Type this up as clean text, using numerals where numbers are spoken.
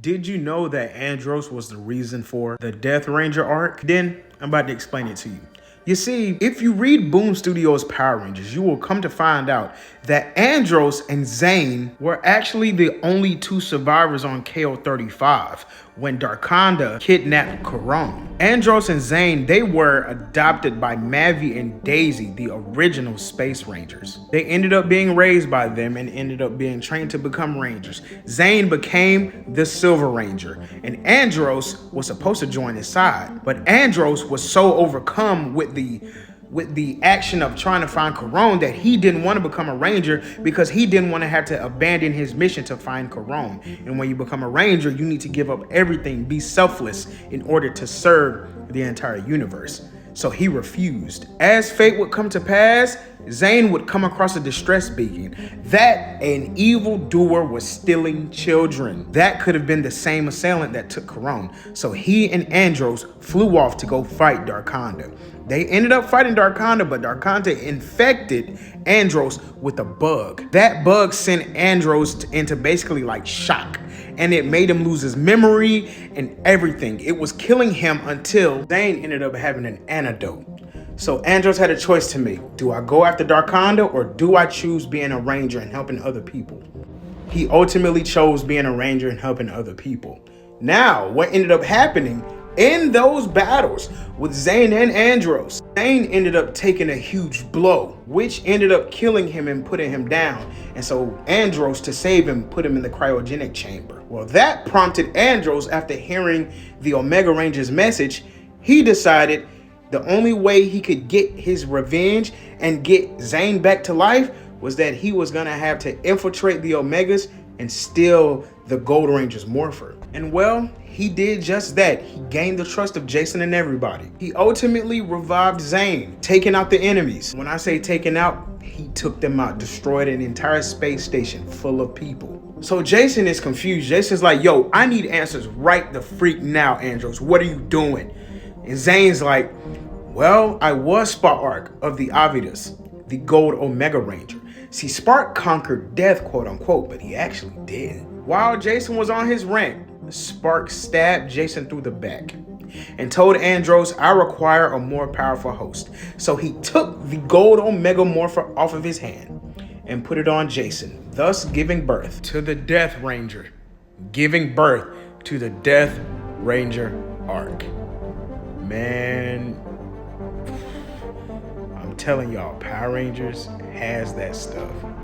Did you know that Andros was the reason for the Death Ranger arc? Then I'm about to explain it to you. You see, if you read Boom Studios' Power Rangers, you will come to find out that Andros and Zane were actually the only two survivors on KO-35 when Darkonda kidnapped Karone. Andros and Zane, they were adopted by Mavi and Daisy, the original Space Rangers. They ended up being raised by them and ended up being trained to become Rangers. Zane became the Silver Ranger, and Andros was supposed to join his side. But Andros was so overcome with the action of trying to find Karone that he didn't want to become a Ranger because he didn't want to have to abandon his mission to find Karone. And when you become a Ranger, you need to give up everything, be selfless in order to serve the entire universe. So he refused. As fate would come to pass, Zane would come across a distress beacon that an evil doer was stealing children. That could have been the same assailant that took Karone. So he and Andros flew off to go fight Darkonda. They ended up fighting Darkonda, but Darkonda infected Andros with a bug. That bug sent Andros into basically like shock, and it made him lose his memory and everything. It was killing him until Zane ended up having an antidote. So Andros had a choice to make. Do I go after Darkonda or do I choose being a Ranger and helping other people? He ultimately chose being a Ranger and helping other people. Now, what ended up happening in those battles with Zane and Andros, Zane ended up taking a huge blow, which ended up killing him and putting him down. And so Andros, to save him, put him in the cryogenic chamber. Well, that prompted Andros, after hearing the Omega Ranger's message, he decided the only way he could get his revenge and get Zane back to life was that he was gonna have to infiltrate the Omegas and steal the Gold Ranger's morpher. And well, he did just that. He gained the trust of Jason and everybody. He ultimately revived Zane, taking out the enemies. When I say taking out, he took them out, destroyed an entire space station full of people. So Jason is confused. Jason's like, yo, I need answers right the freak now, Andros. What are you doing? And Zane's like, well, I was Spark of the Avidas, the Gold Omega Ranger. See, Spark conquered death, quote unquote, but he actually didn't. While Jason was on his rant, Spark stabbed Jason through the back and told Andros, I require a more powerful host. So he took the Gold Omega Morpher off of his hand and put it on Jason, thus giving birth to the Death Ranger, giving birth to the Death Ranger arc. Man, I'm telling y'all, Power Rangers has that stuff.